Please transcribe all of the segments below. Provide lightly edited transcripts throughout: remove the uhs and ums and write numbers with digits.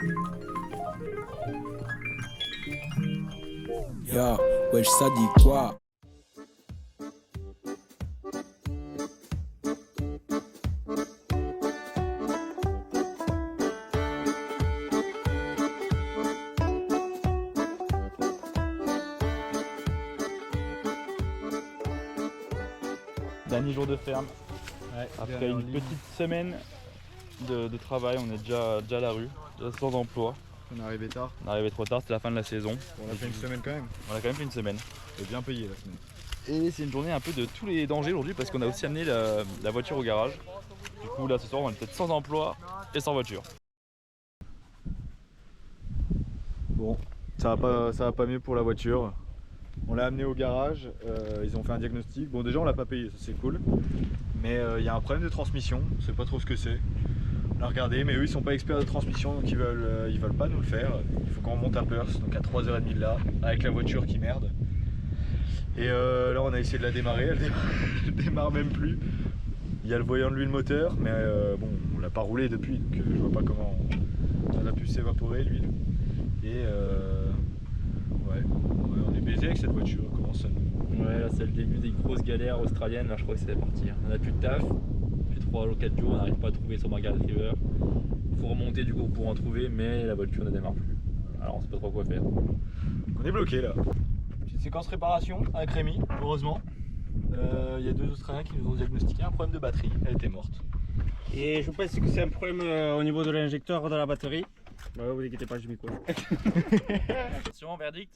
Yo, wesh, ça dit quoi? Dernier jour de ferme. Ouais, Après une petite semaine de travail, on est déjà à la rue, déjà sans emploi. On est arrivé tard. On est arrivé trop tard, c'était la fin de la saison. On a fait une semaine quand même. On a quand même fait une semaine. Et bien payé la semaine. Et c'est une journée un peu de tous les dangers aujourd'hui parce qu'on a aussi amené la voiture au garage. Du coup là ce soir on est peut-être sans emploi et sans voiture. Bon, ça va pas mieux pour la voiture. On l'a amené au garage, ils ont fait un diagnostic. Bon déjà on l'a pas payé, ça c'est cool. Mais il y a un problème de transmission, on sait pas trop ce que c'est. On a regardé, mais eux ils sont pas experts de transmission donc ils veulent pas nous le faire. Il faut qu'on remonte à Perth, donc à 3h30 de là, avec la voiture qui merde. Et là on a essayé de la démarrer, elle démarre même plus. Il y a le voyant de l'huile moteur, mais bon on l'a pas roulé depuis, donc je vois pas comment elle a pu s'évaporer l'huile. Et ouais, on est baisé avec cette voiture, comment ça nous... Ouais là c'est le début des grosses galères australiennes, là je crois que c'est parti. On a plus de taf, depuis 3 ou 4 jours on n'arrive pas à trouver sur Margaret River. Il faut remonter du coup pour en trouver mais la voiture ne démarre plus. Alors on sait pas trop quoi faire. On est bloqué là. Petite séquence réparation avec Rémi, heureusement. Il y a 2 Australiens qui nous ont diagnostiqué un problème de batterie, elle était morte. Et je pense que c'est un problème au niveau de l'injecteur de la batterie. Bah, vous inquiétez pas, je m'y coiffe. Attention, verdict.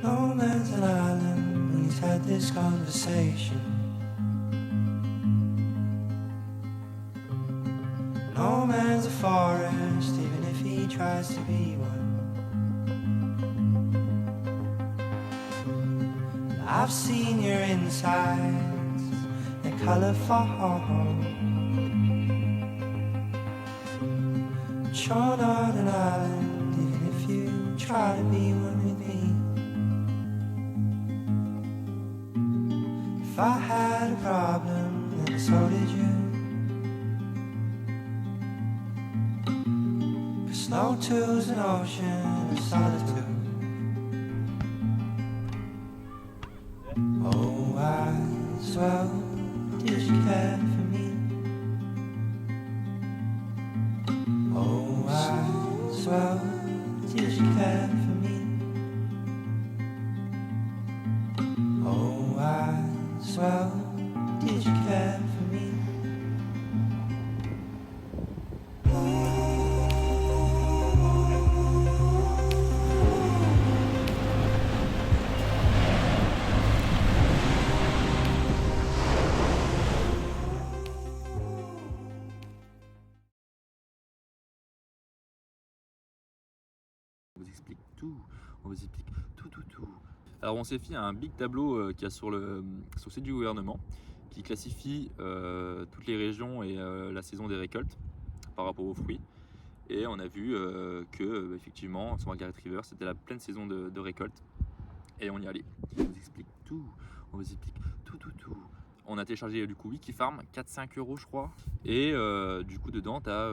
No man's an island when he's had this conversation. No man's a forest even if he tries to be one. I've seen your insides, they're colourful. But you're not an island even if you try to be one with me. If I had a problem, then so did you. 'Cause no two's an ocean of solitude. Oh, as well, did you care for me? Oh, as well, did you care for me? Oh, as well, did you care for me? On vous explique tout, on vous explique tout. Alors on s'est fait un big tableau qu'il y a sur le site du gouvernement qui classifie toutes les régions et la saison des récoltes par rapport aux fruits. Et on a vu que effectivement sur Margaret River c'était la pleine saison de récolte et on y allait. On vous explique tout, on vous explique tout. On a téléchargé du coup Wikifarm, 4-5 € je crois. Et du coup dedans tu as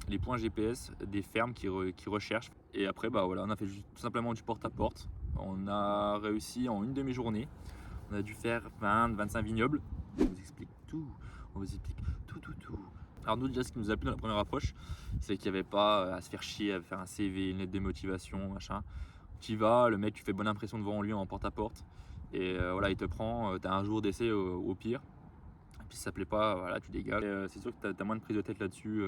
les points GPS des fermes qui recherchent. Et après bah voilà, on a fait tout simplement du porte-à-porte. On a réussi en une demi-journée. On a dû faire 20-25 vignobles. On vous explique tout, on vous explique tout. Alors nous déjà ce qui nous a plu dans la première approche, c'est qu'il n'y avait pas à se faire chier, à faire un CV, une lettre de motivation, machin. Tu y vas, le mec tu fais bonne impression devant lui en porte-à-porte. Et voilà, il te prend, tu as un jour d'essai au pire. Et puis si ça plaît pas, voilà, tu dégages. C'est sûr que tu as moins de prise de tête là-dessus.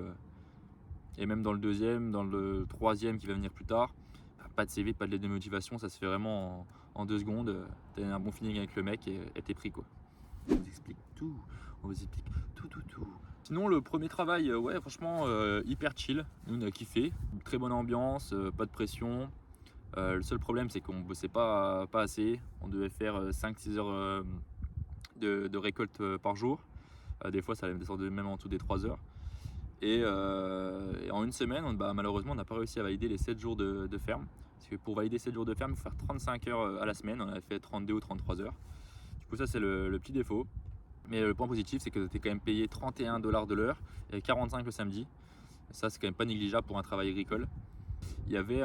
Et même dans le deuxième, dans le troisième qui va venir plus tard, pas de CV, pas de lettre de motivation, ça se fait vraiment en 2 secondes. Tu as un bon feeling avec le mec et t'es pris quoi. On vous explique tout, on vous explique tout. Sinon le premier travail, ouais franchement hyper chill, nous on a kiffé, très bonne ambiance, pas de pression. Le seul problème c'est qu'on bossait pas assez, on devait faire 5-6 heures de récolte par jour. Des fois ça allait descendre même en dessous des 3 heures. Et en une semaine, malheureusement, on n'a pas réussi à valider les 7 jours de ferme. Parce que pour valider 7 jours de ferme, il faut faire 35 heures à la semaine. On a fait 32 ou 33 heures. Du coup, ça, c'est le petit défaut. Mais le point positif, c'est que tu es quand même payé 31 $ de l'heure et 45 le samedi. Ça, c'est quand même pas négligeable pour un travail agricole. Il y avait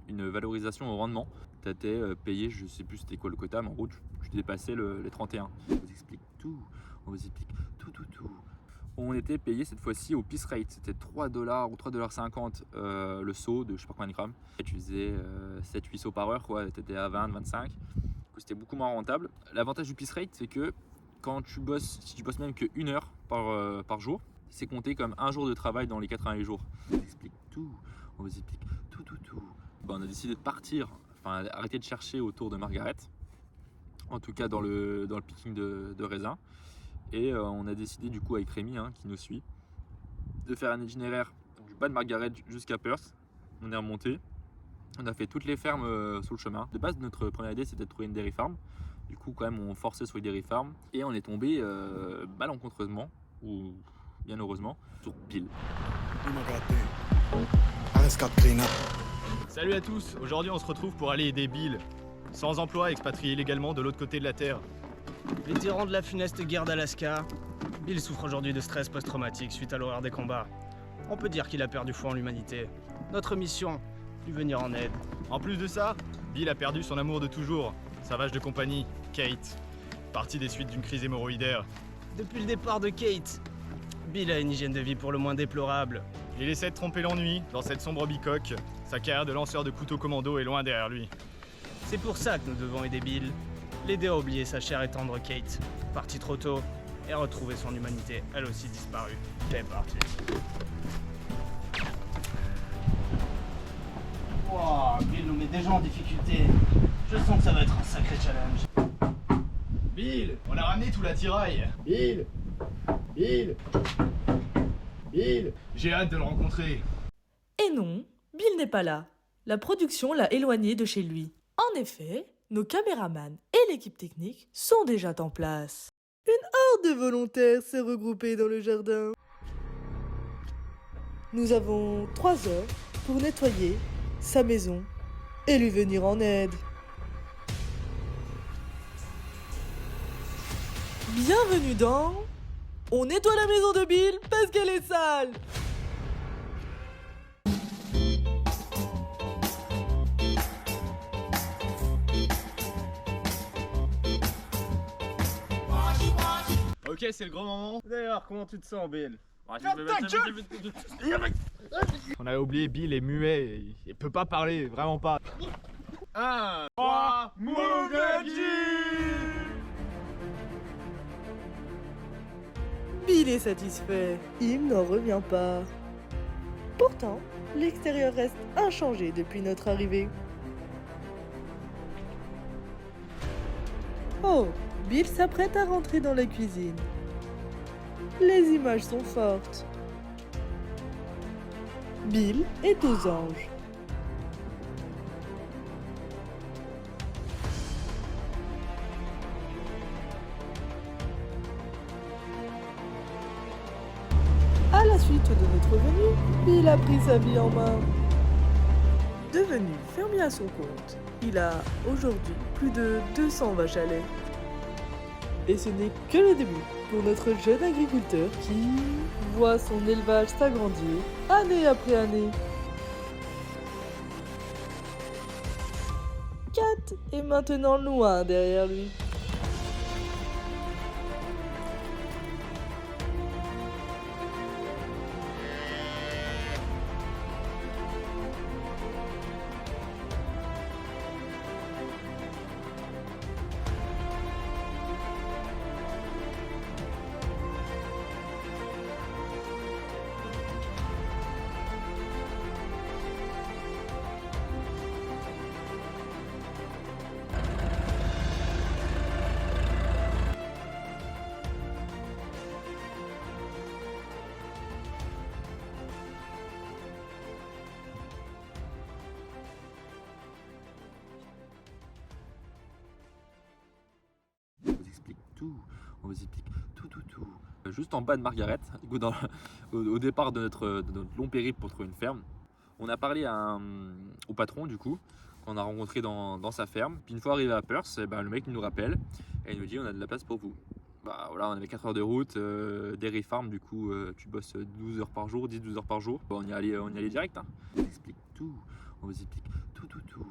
une valorisation au rendement. Tu étais payé, je sais plus c'était quoi le quota, mais en gros, tu dépassais les 31. On vous explique tout. On vous explique tout. On était payé cette fois-ci au piece rate. C'était 3 $ ou 3,50 $ le seau de je sais pas combien de grammes. Et tu faisais 7-8 seaux par heure, quoi. Tu étais à 20, 25. C'était beaucoup moins rentable. L'avantage du piece rate, c'est que quand tu bosses, si tu bosses même que 1 heure par jour, c'est compté comme un jour de travail dans les 88 jours. On vous explique tout. On vous explique tout. On a décidé de partir, enfin arrêter de chercher autour de Margaret. En tout cas dans le picking de raisin. Et on a décidé du coup avec Rémi qui nous suit de faire un itinéraire du bas de Margaret jusqu'à Perth. On est remonté, on a fait toutes les fermes sur le chemin. De base notre première idée c'était de trouver une dairy farm. Du coup quand même on forçait sur les dairy farms et on est tombé malencontreusement ou bien heureusement sur Bill. Salut à tous, aujourd'hui on se retrouve pour aller aider Bill, sans emploi, expatrié illégalement de l'autre côté de la Terre. Vétéran de la funeste guerre d'Alaska, Bill souffre aujourd'hui de stress post-traumatique suite à l'horreur des combats. On peut dire qu'il a perdu foi en l'humanité. Notre mission, lui venir en aide. En plus de ça, Bill a perdu son amour de toujours, sa vache de compagnie, Kate, partie des suites d'une crise hémorroïdaire. Depuis le départ de Kate, Bill a une hygiène de vie pour le moins déplorable. Il essaie de tromper l'ennui dans cette sombre bicoque, sa carrière de lanceur de couteau commando est loin derrière lui. C'est pour ça que nous devons aider Bill. L'aider à oublier sa chère et tendre Kate, partie trop tôt, et à retrouver son humanité, elle aussi disparue. C'est parti. Wow, Bill nous met déjà en difficulté. Je sens que ça va être un sacré challenge. Bill, on a ramené tout l'attirail. Bill, j'ai hâte de le rencontrer. Et non, Bill n'est pas là. La production l'a éloigné de chez lui. En effet, nos caméramans et l'équipe technique sont déjà en place. Une horde de volontaires s'est regroupée dans le jardin. Nous avons 3 heures pour nettoyer sa maison et lui venir en aide. Bienvenue dans... On nettoie la maison de Bill parce qu'elle est sale. Ok, c'est le grand moment. D'ailleurs, comment tu te sens, Bill? On avait oublié, Bill est muet, il peut pas parler, vraiment pas. 1, 3, Mugaji! Bill est satisfait. Il n'en revient pas. Pourtant, l'extérieur reste inchangé depuis notre arrivée. Oh, Bill s'apprête à rentrer dans la cuisine. Les images sont fortes. Bill est aux anges. À la suite de notre venue, Bill a pris sa vie en main. Devenu fermier à son compte, il a aujourd'hui plus de 200 vaches à lait. Et ce n'est que le début pour notre jeune agriculteur qui voit son élevage s'agrandir année après année. Kat est maintenant loin derrière lui. On vous explique tout. juste en bas de Margaret, du coup, au départ de notre long périple pour trouver une ferme. On a parlé au patron du coup, qu'on a rencontré dans sa ferme. Puis une fois arrivé à Perth, le mec nous rappelle et il nous dit on a de la place pour vous. Bah voilà, on avait 4 heures de route, Dairy Farm, du coup tu bosses 12 heures par jour, 10-12 heures par jour. Bon, on y allait direct. Hein. On vous explique tout, on vous explique tout.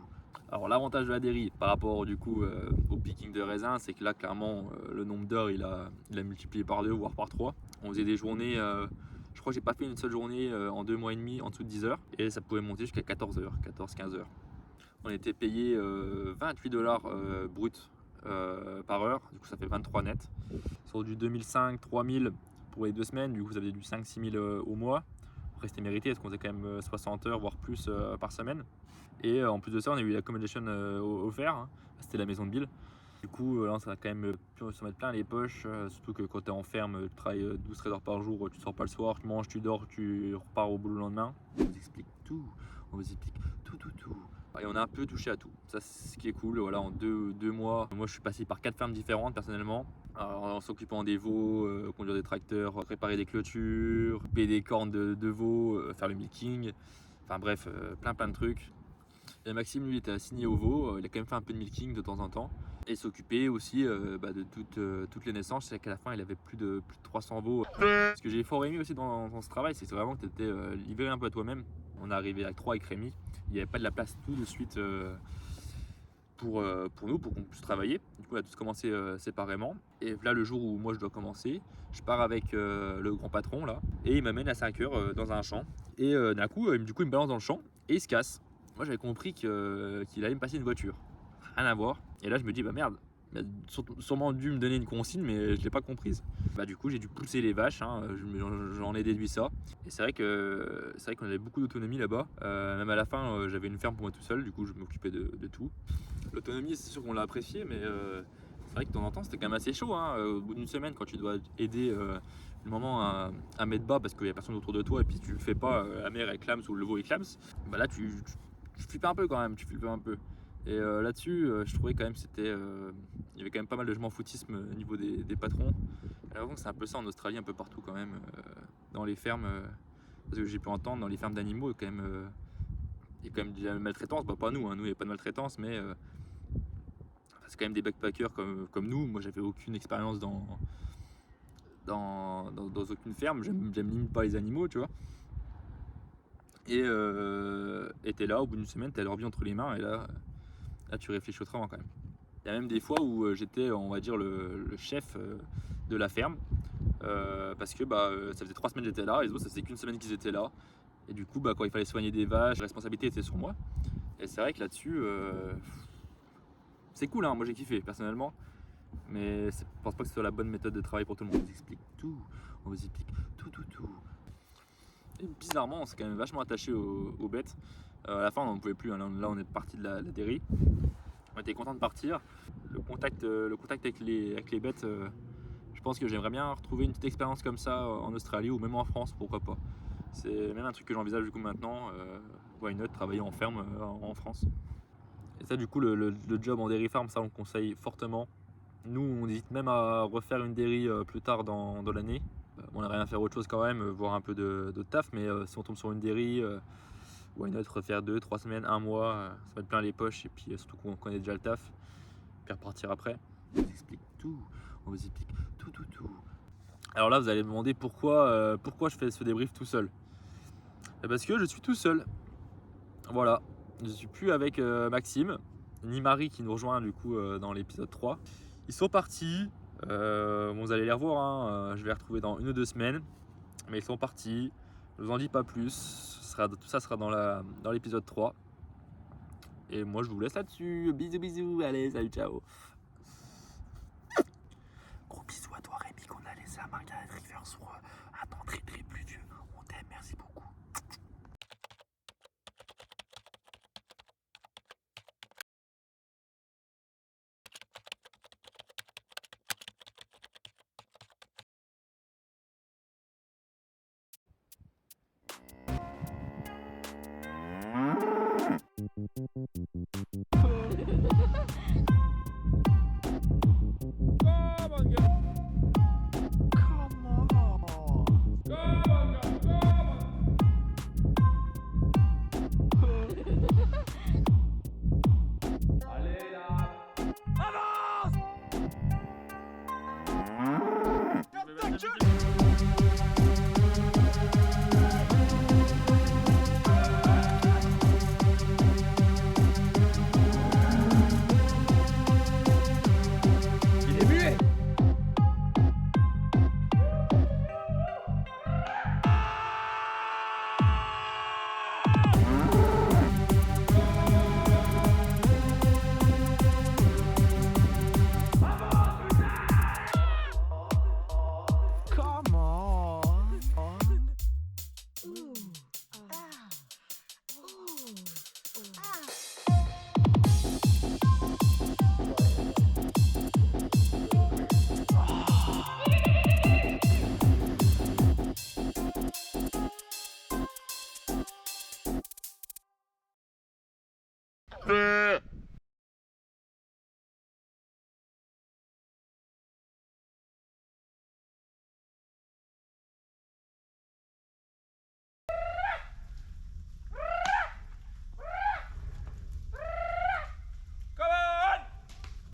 Alors l'avantage de la dairy par rapport du coup au picking de raisin, c'est que là clairement le nombre d'heures il a multiplié par 2 voire par 3. On faisait des journées, je crois que j'ai pas fait une seule journée en 2 mois et demi en dessous de 10 heures et ça pouvait monter jusqu'à 14 heures, 14-15 heures. On était payé $28 brut par heure, du coup ça fait 23 net. Sur du 2005-3000 pour les 2 semaines, du coup ça faisait du 5-6 000 au mois. Après c'était mérité parce qu'on faisait quand même 60 heures voire plus par semaine. Et en plus de ça on a eu l'accommodation offert, hein. C'était la maison de Bill. Du coup là ça va quand même se mettre plein les poches, surtout que quand tu es en ferme, tu travailles 12-13 heures par jour, tu sors pas le soir, tu manges, tu dors, tu repars au boulot le lendemain. On vous explique tout, on vous explique tout. Et on a un peu touché à tout, ça c'est ce qui est cool. Voilà, en deux mois, moi je suis passé par 4 fermes différentes personnellement. Alors, en s'occupant des veaux, conduire des tracteurs, réparer des clôtures, couper des cornes de veaux, faire le milking, enfin bref, plein de trucs. Et Maxime lui était assigné aux veaux, il a quand même fait un peu de milking de temps en temps. Et s'occuper aussi de toutes les naissances, c'est qu'à la fin il avait plus de 300 veaux. Ce que j'ai fort aimé aussi dans ce travail, c'est vraiment que tu étais livré un peu à toi-même. On est arrivé à 3 avec Rémi, il n'y avait pas de la place tout de suite pour nous, pour qu'on puisse travailler. Du coup on a tous commencé séparément. Et là le jour où moi je dois commencer, je pars avec le grand patron là, et il m'amène à 5 heures dans un champ. Et d'un coup il me balance dans le champ et il se casse. Moi j'avais compris qu'il allait me passer une voiture. Rien à voir. Et là je me dis bah merde, il a sûrement dû me donner une consigne mais je l'ai pas comprise. Bah du coup j'ai dû pousser les vaches, hein. J'en ai déduit ça. Et c'est vrai qu'on avait beaucoup d'autonomie là-bas. Même à la fin j'avais une ferme pour moi tout seul, du coup je m'occupais de tout. L'autonomie c'est sûr qu'on l'a apprécié, mais c'est vrai que de temps en temps c'était quand même assez chaud, hein. Au bout d'une semaine quand tu dois aider le moment à mettre bas parce qu'il n'y a personne autour de toi et puis tu le fais pas, la mère elle clame ou le veau il clame, bah là tu flippes un peu quand même, Et là-dessus, je trouvais quand même il y avait quand même pas mal de je m'en foutisme au niveau des patrons. Alors c'est un peu ça en Australie, un peu partout quand même, dans les fermes, parce que j'ai pu entendre dans les fermes d'animaux quand même, il y a quand même de la maltraitance. Bah pas nous, hein, nous il n'y a pas de maltraitance, mais c'est quand même des backpackers comme nous. Moi j'avais aucune expérience dans aucune ferme, j'aime limite pas les animaux, tu vois. Et t'es là, au bout d'une semaine, t'as leur vie entre les mains, et là tu réfléchis autrement quand même. Il y a même des fois où j'étais, on va dire, le chef de la ferme, parce que ça faisait 3 semaines que j'étais là, et les autres ça faisait qu'une semaine qu'ils étaient là. Et du coup, quand il fallait soigner des vaches, la responsabilité était sur moi. Et c'est vrai que là-dessus, c'est cool, hein, moi j'ai kiffé personnellement, mais je pense pas que ce soit la bonne méthode de travail pour tout le monde. On vous explique tout, tout. Et bizarrement, on s'est quand même vachement attaché aux bêtes. À la fin, on n'en pouvait plus. Hein. Là, on est parti de la dairy. On était content de partir. Le contact avec les bêtes, je pense que j'aimerais bien retrouver une petite expérience comme ça en Australie ou même en France, pourquoi pas. C'est même un truc que j'envisage du coup maintenant. Why not travailler en ferme en France. Et ça, du coup, le job en dairy farm, ça, on le conseille fortement. Nous, on hésite même à refaire une dairy plus tard dans l'année. On aimerait bien faire autre chose quand même, voir un peu de taf, mais si on tombe sur une dairy, why not refaire 2-3 semaines, 1 mois, ça mettre plein les poches, et puis surtout qu'on connaît déjà le taf, puis repartir après. On vous explique tout, tout. Alors là vous allez me demander pourquoi je fais ce débrief tout seul. Et parce que je suis tout seul. Voilà, je suis plus avec Maxime, ni Marie qui nous rejoint du coup dans l'épisode 3. Ils sont partis. Vous allez les revoir, hein. Je vais les retrouver dans 1 ou 2 semaines, mais ils sont partis, je vous en dis pas plus, tout ça sera dans l'épisode 3, et moi je vous laisse là-dessus. Bisous, allez, salut, ciao. Gros bisous à toi Rémi qu'on a laissé à Margaret River sur un temps très pluvieux, on t'aime, merci beaucoup. Come on. Ah.